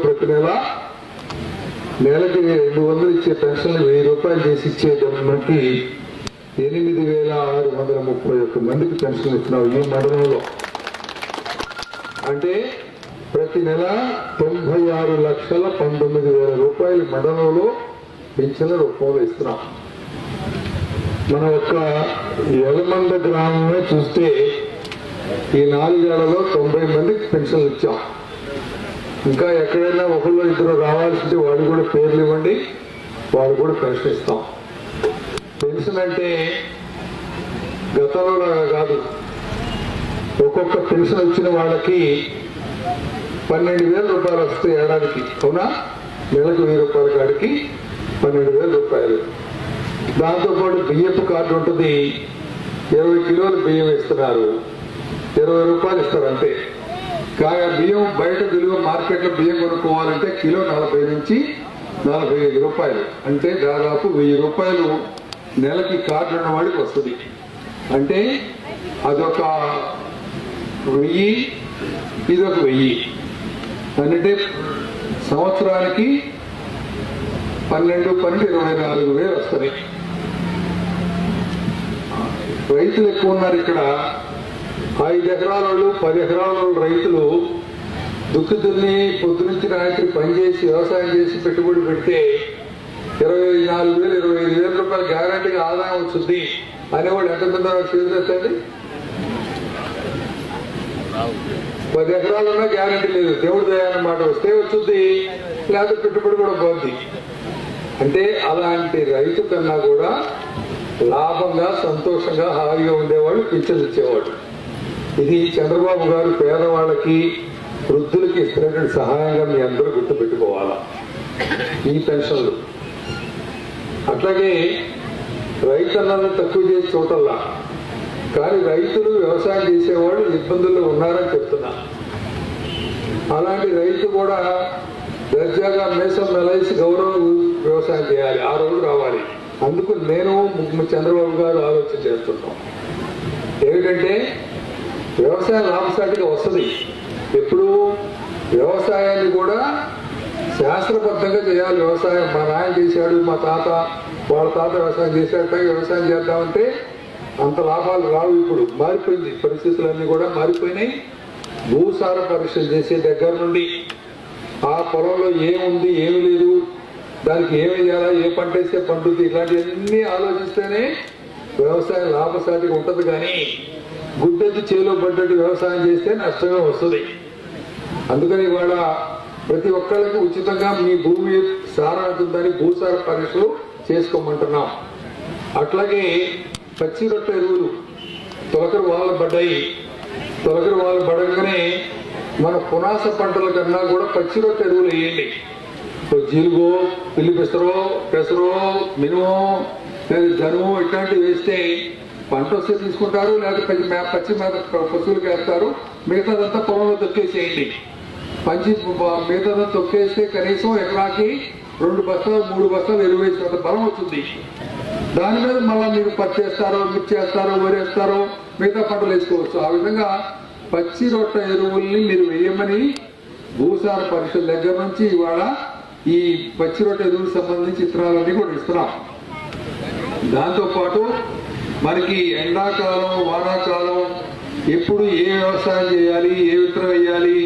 ప్రతి నెలకి 200 ఇచ్చే పెన్షన్ 1000 రూపాయలు చేసి ఇచ్చేటప్పటికి 8631 మందికి పెన్షన్ ఇస్తున్నాం ఈ మండలంలో. అంటే ప్రతి నెల 96,19,000 రూపాయలు మండలంలో పెన్షన్ల రూపంలో ఇస్తున్నాం. మన ఒక్క యలమంద గ్రామమే చూస్తే ఈ 4 ఏళ్లలో 90 మందికి పెన్షన్లు ఇచ్చాం. ఇంకా ఎక్కడైనా ఒకళ్ళు ఇద్దరు రావాల్సింటే వాళ్ళు కూడా పేర్లు ఇవ్వండి, వాళ్ళు కూడా పెన్షన్ ఇస్తాం. పెన్షన్ అంటే గతంలో కాదు, ఒక్కొక్క పెన్షన్ వచ్చిన వాళ్ళకి 12,000 రూపాయలు వస్తాయి ఏడాదికి. అవునా? నెలకు 1000 రూపాయల కాడికి 12,000 రూపాయలు. దాంతోపాటు బియ్యపు కార్డు ఉంటుంది, 20 కిలోలు బియ్యం ఇస్తున్నారు, 20 రూపాయలు ఇస్తారు అంతే. కానీ బియ్యం బయట విలువ మార్కెట్లో బియ్యం కొనుక్కోవాలంటే కిలో 40 నుంచి 45 రూపాయలు. అంటే దాదాపు 1000 రూపాయలు నెలకి కార్డు ఉన్న వాడికి వస్తుంది. అంటే అదొక 1000, ఇదొక 1000. అంటే సంవత్సరానికి 24,000 వస్తాయి. రైతులు ఎక్కువ ఉన్నారు ఇక్కడ. 5 ఎకరాల వాళ్ళు 10 ఎకరాల వాళ్ళు రైతులు దుక్కు దున్ని పొద్దునుంచి రాత్రి పనిచేసి వ్యవసాయం చేసి పెట్టుబడి పెడితే 24,000 25,000 రూపాయలు గ్యారంటీగా ఆదాయం వస్తుంది అనేవాడు ఎంతమంది చేస్తుంది? 10 ఎకరాలున్నా గ్యారంటీ లేదు. దేవుడు దయాన్నమాట, వస్తే వస్తుంది, లేకపోతే పెట్టుబడి కూడా పోద్ది. అంటే అలాంటి రైతు కన్నా కూడా లాభంగా సంతోషంగా హాయిగా ఉండేవాళ్ళు పింఛన్లు ఇచ్చేవాడు. ఇది చంద్రబాబు గారు పేదవాళ్ళకి వృద్ధులకి ఇస్తున్నటువంటి సహాయంగా మీ అందరూ గుర్తుపెట్టుకోవాలా ఈ పెన్షన్లు. అట్లాగే రైతన్నలను తక్కువ చేసి చూడల్లా, కానీ రైతులు వ్యవసాయం చేసేవాళ్ళు ఇబ్బందుల్లో ఉన్నారని చెప్తున్నా. అలాంటి రైతు కూడా దర్జాగా మేసం మెలైసి గౌరవ వ్యవసాయం చేయాలి, ఆ రోజు రావాలి. అందుకు నేను చంద్రబాబు గారు ఆలోచన చేస్తున్నాం. ఏమిటంటే వ్యవసాయం లాభసాటిగా వస్తుంది. ఎప్పుడు వ్యవసాయాన్ని కూడా శాస్త్రబద్ధంగా చేయాలి. వ్యవసాయం మా నాయన చేశాడు, మా తాత వాళ్ళ తాత వ్యవసాయం చేశాడు, వ్యవసాయం చేద్దామంటే అంత లాభాలు రావు. ఇప్పుడు మారిపోయింది, పరిస్థితులన్నీ కూడా మారిపోయినాయి. భూసార పరీక్షలు చేసే దగ్గర నుండి ఆ పొలంలో ఏముంది ఏమి లేదు, దానికి ఏమి చేయాలా, ఏ పంట వేస్తే పండుతుంది, ఇలాంటివన్నీ ఆలోచిస్తేనే వ్యవసాయం లాభసాటిగా ఉంటుంది. కానీ గుడ్డెద్దు చేలో పడ్డట్టు వ్యవసాయం చేస్తే నష్టమే వస్తుంది. అందుకని ఇవాళ ప్రతి ఒక్కరికి ఉచితంగా మీ భూమి సారం ఉంటుందని భూసార పరీక్షలు చేసుకోమంటున్నాం. అట్లాగే పచ్చి రొట్టె ఎరువులు తొలకరి వాళ్ళు పడ్డాయి. తొలకరి వాళ్ళు పడగానే మన పునాస పంటల కన్నా కూడా పచ్చి రొట్టె ఎరువులు వేయండి. జీలుగో, పిల్లి పెసరో, మినుమో, లేదా జనుము ఇట్లాంటివి వేస్తే పంట వస్తే తీసుకుంటారు, లేకపోతే పచ్చి మీద పశువులకి వేస్తారు. మిగతాదంతా పొలంలో తొక్కేసేయండి. మిగతాదంతా తొక్కేస్తే కనీసం ఎకరాకి 2 బస్తాలు 3 బస్తాలు ఎరువు వేసినంత బలం వస్తుంది. దాని మీద మళ్ళీ మీరు పచ్చి వేస్తారో, మిర్చి వేస్తారో, వరి వేస్తారో, మిగతా పంటలు వేసుకోవచ్చు. ఆ విధంగా పచ్చి రొట్టె ఎరువుల్ని మీరు వేయమని భూసార పరీక్షల దగ్గర నుంచి ఇవాళ ఈ పచ్చి రొట్టె ఎరువులకు సంబంధించి చిత్రాలన్నీ కూడా ఇస్తున్నాం. దాంతోపాటు మనకి ఎండాకాలం, వానాకాలం ఎప్పుడు ఏ వ్యవసాయం చేయాలి, ఏ విత్తనం వేయాలి,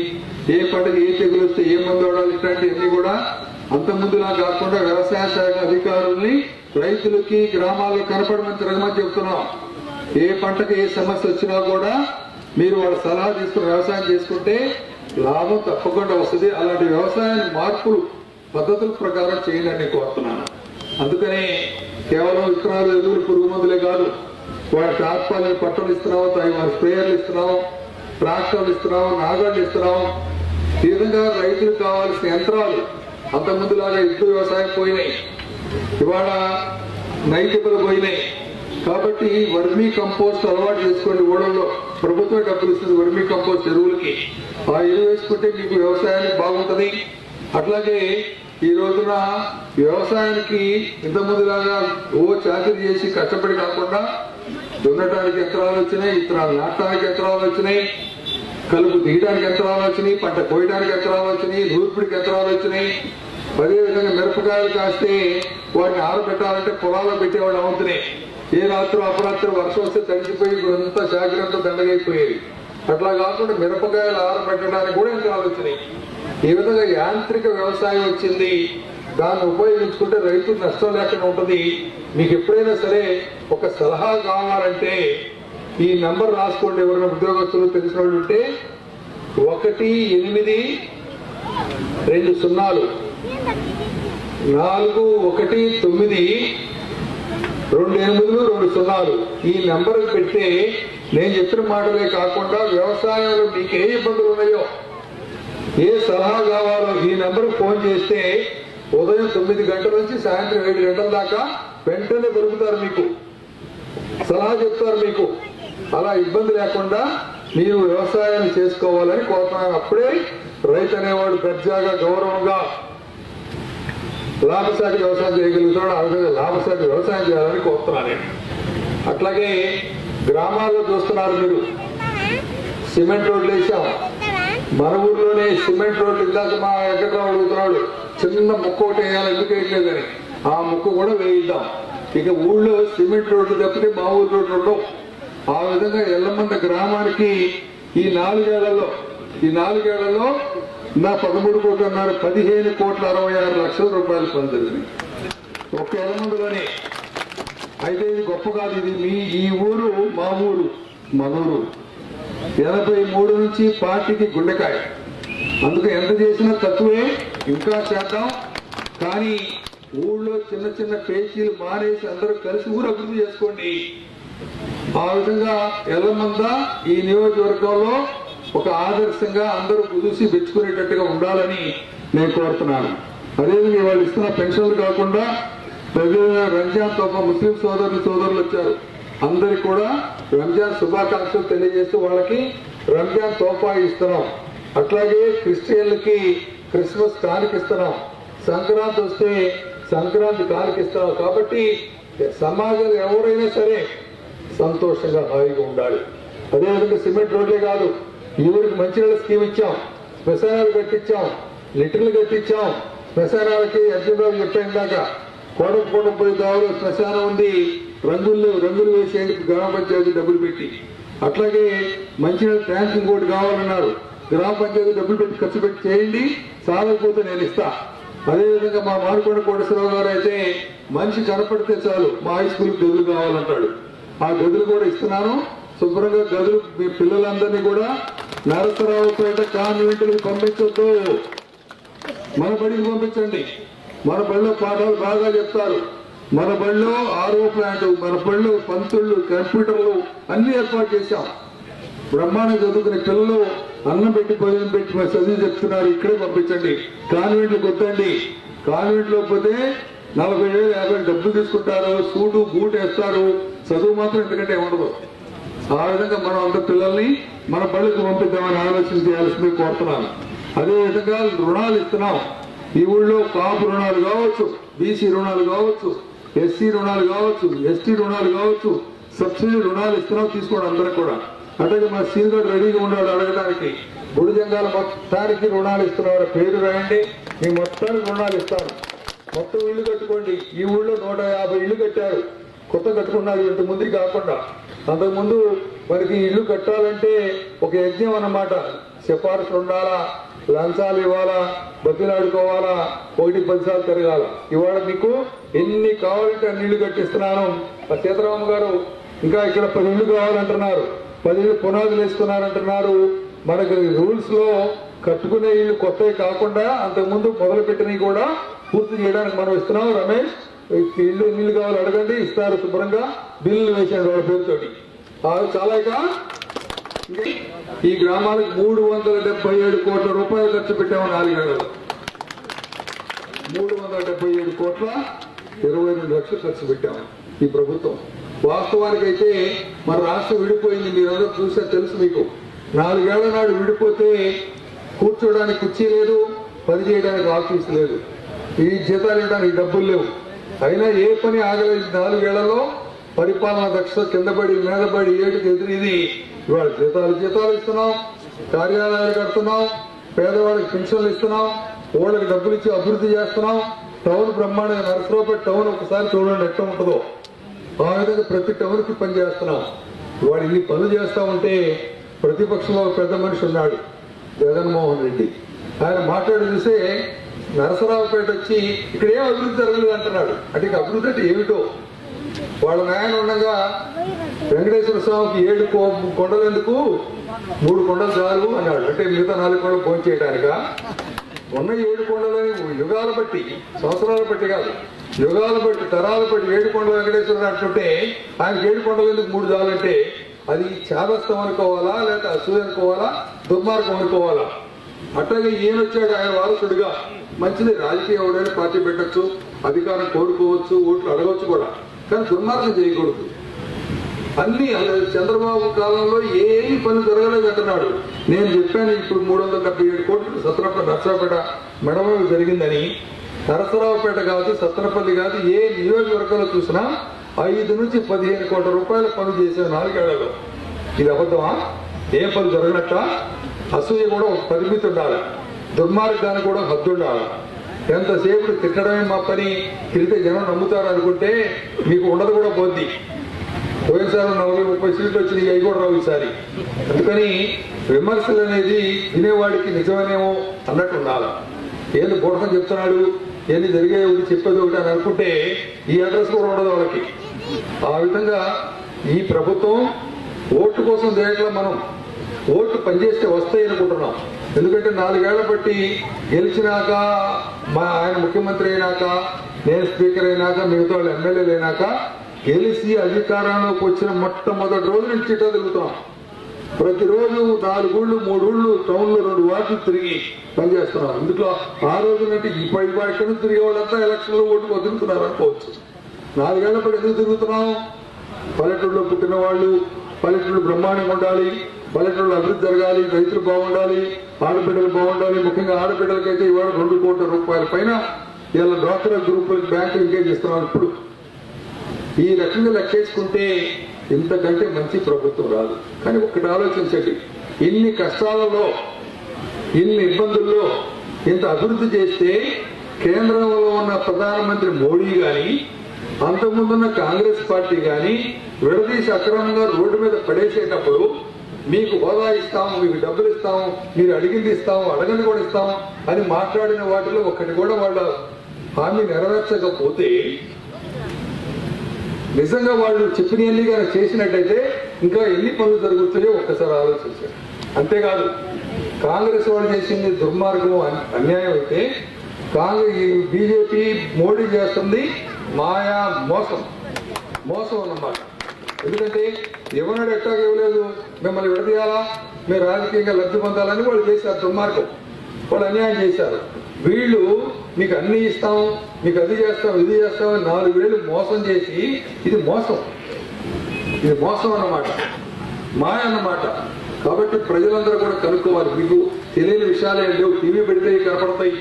ఏ పంటకి ఏ తెగులు వస్తే ఏ మందు వాడాలి, ఇట్లాంటివన్నీ కూడా అంతకుముందులా కాకుండా వ్యవసాయ శాఖ అధికారుల్ని రైతులకి గ్రామాల్లో కనపడమని తిరగమని చెప్తున్నాం. ఏ పంటకి ఏ సమస్య వచ్చినా కూడా మీరు వాళ్ళ సలహా తీసుకుని వ్యవసాయం చేసుకుంటే లాభం తప్పకుండా వస్తుంది. అలాంటి వ్యవసాయాన్ని మార్పులు పద్ధతుల ప్రకారం చేయాలని కోరుతున్నాను. అందుకనే కేవలం విత్తనాలు, ఎరువులు, పురుగు మందులే కాదు, వాళ్ళ టార్పాలని పట్టలు ఇస్తున్నాము, స్ప్రేయర్లు ఇస్తున్నాము, ట్రాక్టర్లు ఇస్తున్నాము, నాగళ్ళు ఇస్తున్నాము. ఈ విధంగా రైతులకు కావాల్సిన యంత్రాలు అంతకుముందులాగా ఎద్దు వ్యవసాయం పోయినాయి, ఇవాళ నైతికలు పోయినాయి. కాబట్టి వర్మీ కంపోస్ట్ అలవాటు చేసుకోండి. ఊళ్ళల్లో ప్రభుత్వం డబ్బులు ఇస్తుంది వర్మీ కంపోస్ట్ ఎరువులకి. ఆ ఎరువు వేసుకుంటే మీకు వ్యవసాయానికి బాగుంటుంది. అట్లాగే ఈ రోజున వ్యవసాయానికి ఇంతకుముందులాగా చాకరీ చేసి కష్టపడి కాకుండా దున్నటానికి యంత్రాలు వచ్చినాయి, ఇత్తనాలు నాటడానికి యంత్రాలు వచ్చినాయి, కలుపు తీయడానికి యంత్రాలు వచ్చినాయి, పంట కోయడానికి యంత్రాలు వచ్చినాయి, నూర్పిడికి యంత్రాలు వచ్చినాయి. అదేవిధంగా మిరపకాయలు కాస్తే వాటిని ఆరబెట్టాలంటే పొలాల్లో పెట్టేవాళ్ళు అవుతున్నాయి. ఏ రాత్రి అపరాత్రి వర్షం వస్తే తడిచిపోయి అంతా జాగ్రత్త దండగైపోయేది. అట్లా కాకుండా మిరపకాయలు ఆరబెట్టడానికి కూడా యంత్రాలు వచ్చినాయి. ఈ విధంగా యాంత్రిక వ్యవసాయం వచ్చింది. దాన్ని ఉపయోగించుకుంటే రైతు నష్టం లేకుండా ఉంటుంది. మీకు ఎప్పుడైనా సరే ఒక సలహా కావాలంటే ఈ నంబర్ రాసుకోండి. ఎవరైనా ఉద్యోగస్తులు తెలిసిన వాళ్ళు ఉంటే 1-800-419-2820 ఈ నెంబర్ పెడితే నేను చెప్పిన మాటలే కాకుండా వ్యవసాయంలో మీకు ఏ ఇబ్బందులు ఉన్నాయో, ఏ సలహా కావాలో ఈ నెంబర్కి ఫోన్ చేస్తే ఉదయం 9 గంటల నుంచి సాయంత్రం 7 గంటల దాకా వెంటనే దొరుకుతారు. మీకు సలహా చెప్తారు. మీకు అలా ఇబ్బంది లేకుండా మీరు వ్యవసాయాన్ని చేసుకోవాలని కోరుతున్నాను. అప్పుడే రైతు అనేవాడు దర్జాగా గౌరవంగా లాభసాటి వ్యవసాయం చేయగలుగుతాడు. ఆ విధంగా లాభసాటి వ్యవసాయం చేయాలని కోరుతున్నాను. అట్లాగే గ్రామాల్లో చూస్తున్నారు మీరు, సిమెంట్ రోడ్లు వేసాం. మన ఊర్లోనే సిమెంట్ రోడ్లు ఇందాక మా వెంకట్రావు అడుగుతున్నాడు, చిన్న ముక్క ఒకటి వేయాలి, ఎందుకు వేయట్లేదని. ఆ ముక్క కూడా వేయిద్దాం. ఇక ఊళ్ళో సిమెంట్ రోడ్లు తప్పితే మా ఊరు రోడ్లు ఉండవు. ఆ విధంగా ఎల్లమంద గ్రామానికి ఈ 4 ఏళ్లలో నా 13 కోట్లు అన్నారు, 15,66,00,000 రూపాయలు పొందింది ఒక్క ఎల్లమందలోనే. అయితే ఇది గొప్ప కాదు. ఇది ఈ ఊరు మా ఊరు, మనూరు. 83 నుంచి పార్టీకి గుండెకాయ. అందుకు ఎంత చేసినా తక్కువే, ఇంకా చేద్దాం. కానీ ఊళ్ళో చిన్న చిన్న పేచీలు మానేసి అందరూ కలిసి ఊరు అభివృద్ధి చేసుకోండి. ఆ విధంగా ఎల్లమంద ఈ నియోజకవర్గంలో ఒక ఆదర్శంగా అందరూ కుదిసి మెచ్చుకునేటట్టుగా ఉండాలని నేను కోరుతున్నాను. అదేవిధంగా వాళ్ళు ఇస్తున్న పెన్షన్లు కాకుండా రంజాన్ తోఫా ముస్లిం సోదరులు వచ్చారు. అందరికి కూడా రంజాన్ శుభాకాంక్షలు తెలియజేస్తూ వాళ్ళకి రంజాన్ తోఫా ఇస్తున్నాం. అట్లాగే క్రిస్టియన్లకి క్రిస్మస్ కానుకిస్తున్నాం. సంక్రాంతి వస్తే సంక్రాంతి కానుకిస్తున్నాం. కాబట్టి సమాజంలో ఎవరైనా సరే సంతోషంగా హాయిగా ఉండాలి. అదేవిధంగా సిమెంట్ రోడ్లే కాదు, ఈ ఊరికి మంచినీళ్ళ స్కీమ్ ఇచ్చాం, శ్మశానాలు కట్టించాం, లిటర్లు కట్టించాం. శ్మశానాలకి అర్జునరావు చెప్పాను దాకా కోడం పోయి దావులో శ్మశానం ఉంది, రంగులు వేసేందుకు గ్రామ పంచాయతీ డబ్బులు పెట్టి. అట్లాగే మంచినీళ్ళ ట్యాంక్ ఇంకోటి కావాలన్నారు, గ్రామ పంచాయతీ డబ్బులు పెట్టి ఖర్చు పెట్టి చేయండి, సాలకపోతే నేను ఇస్తా. అదేవిధంగా మా మారుకొండ కోటేశ్వరరావు గారు అయితే మనిషి కనపడితే చాలు మా హై స్కూల్కి గదులు కావాలంటాడు. ఆ గదులు కూడా ఇస్తున్నాను. శుభ్రంగా గదులు మీ పిల్లలందరినీ కూడా నరసరావుపేట కాన్వెంట్కి పంపించొద్దు, మన బడికి పంపించండి. మన బడిలో పాఠాలు బాగా చెప్తారు. మన బడిలో ఆర్ఓ ప్లాంట్, మన బడిలో పంతుళ్ళు, కంప్యూటర్లు అన్ని ఏర్పాటు చేశాం. బ్రహ్మాండంగా చదువుకునే పిల్లలు అన్నం పెట్టి భోజనం పెట్టి చదివి చెప్తున్నారు. ఇక్కడే పంపించండి. కాన్వెంట్లు కొట్టండి. కాన్వెంట్లో పోతే 40,000 50,000 డబ్బులు తీసుకుంటారు, సూటు బూట్ వేస్తారు, చదువు మాత్రం ఎందుకంటే ఉండదు. ఆ విధంగా మనం అందరు పిల్లల్ని మన బళ్ళకి పంపిద్దామని ఆలోచన చేయాల్సింది కోరుతున్నాను. అదేవిధంగా రుణాలు ఇస్తున్నాం. ఈ ఊళ్ళో కాపు రుణాలు కావచ్చు, బీసీ రుణాలు కావచ్చు, ఎస్సీ రుణాలు కావచ్చు, ఎస్టీ రుణాలు కావచ్చు, సబ్సిడీ రుణాలు ఇస్తున్నాం. తీసుకోండి అందరూ కూడా. అట్లాగే మా సీనియర్ రెడీగా ఉన్నాడు అడగడానికి. గుడిజంగాల మొత్తానికి రుణాలు ఇస్తున్నారు. పేరు రాయండి, మీ మొత్తానికి రుణాలు ఇస్తాను. మొత్తం ఇల్లు కట్టుకోండి. ఈ ఊళ్ళో 150 ఇల్లు కట్టారు, కొత్త కట్టుకున్నారు. ఇంత ముందుకి కాకుండా అంతకుముందు మనకి ఇల్లు కట్టాలంటే ఒక యజ్ఞం అన్నమాట. సిఫారసులు ఉండాలా, లంచాలు ఇవ్వాలా, బతిలాడుకోవాలా, 1-10 సార్లు తిరగాల. ఇవాళ మీకు ఎన్ని కావాలంటే అన్ని ఇల్లు కట్టిస్తున్నాను. సీతారామ గారు ఇంకా ఇక్కడ 10 ఇల్లు కావాలంటున్నారు, 10 ఇల్లు పునాదులు వేసుకున్నారంటున్నారు. మనకి రూల్స్ లో కట్టుకునే ఇల్లు కొత్తవి కాకుండా అంతకుముందు మొదలు పెట్టినవి కూడా పూర్తి చేయడానికి మనం ఇస్తున్నాం. రమేష్ ఇల్లు నీళ్లు కావాలి అడగండి, ఇస్తారు. శుభ్రంగా బిల్లులు వేసాడు వాళ్ళ పేరుతోటి. చాలా ఈ గ్రామాలకు 377 కోట్ల రూపాయలు ఖర్చు పెట్టాము 4 ఏళ్లలో. 377 కోట్ల 22 లక్షలు ఖర్చు పెట్టాము ఈ ప్రభుత్వం. వాస్తవానికైతే మన రాష్ట్రం విడిపోయింది, మీరందరూ చూసే తెలుసు మీకు. 4 ఏళ్ల నాడు విడిపోతే కూర్చోడానికి కుర్చీ లేదు, పని చేయడానికి ఆఫీస్ లేదు, ఈ జీతాలు ఇవ్వడానికి డబ్బులు లేవు. అయినా ఏ పని ఆగలేదు. 4 ఏళ్లలో పరిపాలన దక్షత కిందపడి మీదపడి ఏటుకు ఎదురు ఇది. ఇవాళ జీతాలు ఇస్తున్నాం, కార్యాలయాలు కడుతున్నాం, పేదవాళ్ళకి పెన్షన్లు ఇస్తున్నాం, ఓళ్ళకి డబ్బులు ఇచ్చి అభివృద్ధి చేస్తున్నాం. టౌన్ బ్రహ్మాండంగా నరసరావుపేట టౌన్ ఒకసారి చూడండి ఎట్లా ఉంటుందో. ఆ విధంగా ప్రతి టౌన్ కి పని చేస్తున్నాం. ఇవాళ ఇన్ని పనులు చేస్తా ఉంటే ప్రతిపక్షంలో పెద్ద మనిషి ఉన్నాడు జగన్మోహన్ రెడ్డి. ఆయన మాట్లాడి చూస్తే నరసరావుపేట వచ్చి ఇక్కడ ఏం అభివృద్ధి జరగలేదు అంటున్నాడు. అంటే అభివృద్ధి అంటే ఏమిటో. వాళ్ళ నాయన ఉండగా వెంకటేశ్వర స్వామికి 7 కొండలు ఎందుకు, 3 కొండలు చాలు అన్నాడు. అంటే మిగతా 4 కొండలు భోజనం చేయడానిక? ఉన్న 7 కొండలని యుగాల బట్టి, సంవత్సరాల బట్టి కాదు, యుగాల బట్టి, తరాల బట్టి 7 కొండలు వెంకటేశ్వరుడు అంటుంటే ఆయనకి 7 కొండలు ఎందుకు 3 చాలంటే అది చాదస్తం అనుకోవాలా, లేకపోతే అసూయ అనుకోవాలా, దుర్మార్గం అనుకోవాలా? అట్లాగే ఈయన వచ్చాడు ఆయన వారసుడిగా. మంచిది, రాజకీయ ఎవడైనా పార్టీ పెట్టచ్చు, అధికారం కోరుకోవచ్చు, ఓట్లు అడగవచ్చు కూడా, కానీ దుర్మార్గం చేయకూడదు. అన్ని చంద్రబాబు కాలంలో ఏం పని జరగలేదు అంటున్నాడు. నేను చెప్పాను ఇప్పుడు 377 కోట్లు సత్రపల్లి నరసరావుపేట మెడమూలు జరిగిందని. నరసరావుపేట కాదు, సత్రపల్లి కాదు, ఏ నియోజకవర్గంలో చూసినా 5 నుంచి 15 కోట్ల రూపాయల పనులు చేశారు 4 ఏళ్లలో. ఇది అబద్ధమా? ఏ పని జరగనట్ట? అసూయ కూడా ఒక పరిమితి ఉండాలి, దుర్మార్గానికి కూడా హద్దు ఉండాలి. ఎంతసేపు తిట్టడమే మా పని, తిరిగితే జనం నమ్ముతారు అనుకుంటే మీకు ఉండదు కూడా పోద్ది. పోయినసారి 40-30 సీట్లు వచ్చినాయి, అవి కూడా రావు ఈసారి. అందుకని విమర్శలు అనేది వినేవాడికి నిజమేమో అన్నట్టు ఉండాలి. ఏది బుడకం చెప్తున్నాడు, ఎన్ని జరిగాయి ఒకటి చెప్పేది ఒకటి అని అనుకుంటే ఈ అడ్రస్ కూడా ఉండదు వాళ్ళకి. ఆ విధంగా ఈ ప్రభుత్వం ఓటు కోసం చేయట్లా. మనం ఓట్లు పనిచేస్తే వస్తాయి అనుకుంటున్నాం. ఎందుకంటే 4 ఏళ్ల బట్టి గెలిచినాక, ఆయన ముఖ్యమంత్రి అయినాక, నేను స్పీకర్ అయినాక, మిగతా వాళ్ళు ఎమ్మెల్యేలు అయినాక, గెలిచి అధికారంలోకి వచ్చిన మొట్టమొదటి రోజు నుంచి చిట్టా తిరుగుతాం. ప్రతిరోజు 4 ఊళ్ళు 3 ఊళ్ళు టౌన్లో 2 వార్డులు తిరిగి పనిచేస్తున్నాం. ఇందులో ఆ రోజు నుండి ఇప్పటి నుంచి తిరిగే వాళ్ళంతా ఎలక్షన్లో ఓటు వదులుతున్నారు అనుకోవచ్చు. 4 ఏళ్ల పాటు ఎందుకు తిరుగుతున్నాం? పల్లెటూరులో పుట్టిన వాళ్ళు, పల్లెటూరు బ్రహ్మాండంగా ఉండాలి, పల్లెటూరులో అభివృద్ధి జరగాలి, రైతులు బాగుండాలి, ఆడబిడ్డలు బాగుండాలి. ముఖ్యంగా ఆడబిడ్డలకైతే ఇవాళ 2 కోట్ల రూపాయల పైన ఇలా డ్వాక్రా గ్రూపులకు బ్యాంకులు ఎంగేజ్ చేస్తున్నాం. ఇప్పుడు ఈ రకంగా లెక్కేసుకుంటే ఇంతకంటే మంచి ప్రభుత్వం రాదు. కానీ ఒక్కటి ఆలోచించండి, ఇన్ని కష్టాలలో, ఇన్ని ఇబ్బందుల్లో ఇంత అభివృద్ధి చేస్తే కేంద్రంలో ఉన్న ప్రధానమంత్రి మోడీ గాని, అంతకుముందున్న కాంగ్రెస్ పార్టీ గాని విడదీసి అక్రమంగా రోడ్డు మీద పడేసేటప్పుడు మీకు హోదా ఇస్తాము, మీకు డబ్బులు ఇస్తాము, మీరు అడిగింది ఇస్తాము, అడగని కూడా ఇస్తాము అని మాట్లాడిన వాటిలో ఒక్కటి కూడా వాళ్ళ హామీ నెరవేర్చకపోతే, నిజంగా వాళ్ళు చెప్పినవన్నీ కానీ చేసినట్టయితే ఇంకా ఎన్ని పనులు జరుగుతాయో ఒక్కసారి ఆలోచించారు. అంతేకాదు, కాంగ్రెస్ వాళ్ళు చేసింది దుర్మార్గం, అన్యాయం అయితే బీజేపీ మోడీ చేస్తుంది మాయా, మోసం అన్నమాట. ఎందుకంటే ఎవరు ఎట్టాగా ఇవ్వలేదు, మిమ్మల్ని విడదీయాలా, మీరు రాజకీయంగా లబ్ధి పొందాలని వాళ్ళు చేశారు దుర్మార్గం. వాళ్ళు అన్యాయం చేశారు. వీళ్ళు మీకు అన్ని ఇస్తాం, మీకు అది చేస్తాం, ఇది చేస్తామని 4 ఏళ్ళు మోసం చేసి, ఇది మోసం అన్నమాట, మాయ అన్నమాట. కాబట్టి ప్రజలందరూ కూడా కనుక్కోవాలి. మీకు తెలియని విషయాలు ఏం లేవు. టీవీ పెడితే కనపడతాయి,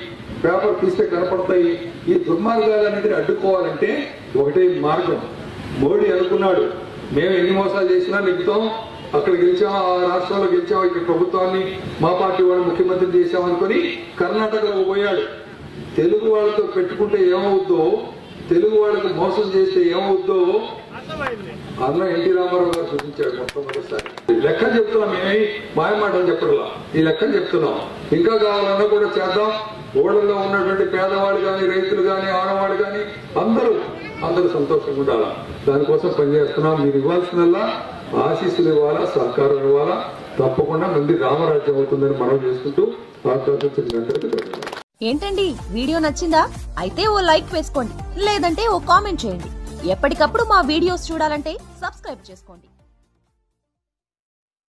పేపర్ తీస్తే కనపడతాయి. ఈ దుర్మార్గాలన్నిటిని అడ్డుకోవాలంటే ఒకటే మార్గం. మోడీ అనుకున్నాడు, మేము ఎన్ని మోసాలు చేసినా నెగ్గుతాం, అక్కడ గెలిచాం, ఆ రాష్ట్రంలో గెలిచాం, ఇక్కడ ప్రభుత్వాన్ని మా పార్టీ వాళ్ళు ముఖ్యమంత్రి చేశామనుకుని కర్ణాటకలో పోయాడు. తెలుగు వాళ్ళతో పెట్టుకుంటే ఏమవుద్దో, తెలుగు వాళ్ళకి మోసం చేస్తే ఏమవుద్దో అన్న ఎన్టీ రామారావు గారు చూపించాడు మొట్టమొదటిసారి. లెక్కలు చెప్తున్నాం, మేమే మాయమాటలు చెప్పడంలా, ఈ లెక్కలు చెప్తున్నాం. ఇంకా కావాలన్నా కూడా చేద్దాం. ఓడల్లో ఉన్నటువంటి పేదవాళ్ళు కానీ, రైతులు కానీ, ఆడవాళ్ళు కానీ అందరూ సంతోషంగా ఉండాలా. దానికోసం పనిచేస్తున్నాం. మీరు ఇవ్వాల్సినల్లా ఆశీస్సులు ఇవ్వాలా, సహకారం ఇవ్వాలా. తప్పకుండా మంది రామరాజ్యం అవుతుందని మనం చేసుకుంటూ ఏంటండి, వీడియో నచ్చిందా? అయితే ఓ లైక్ వేసుకోండి, లేదంటే ఓ కామెంట్ చేయండి. ఎప్పటికప్పుడు మా వీడియోస్ చూడాలంటే సబ్స్క్రైబ్ చేసుకోండి.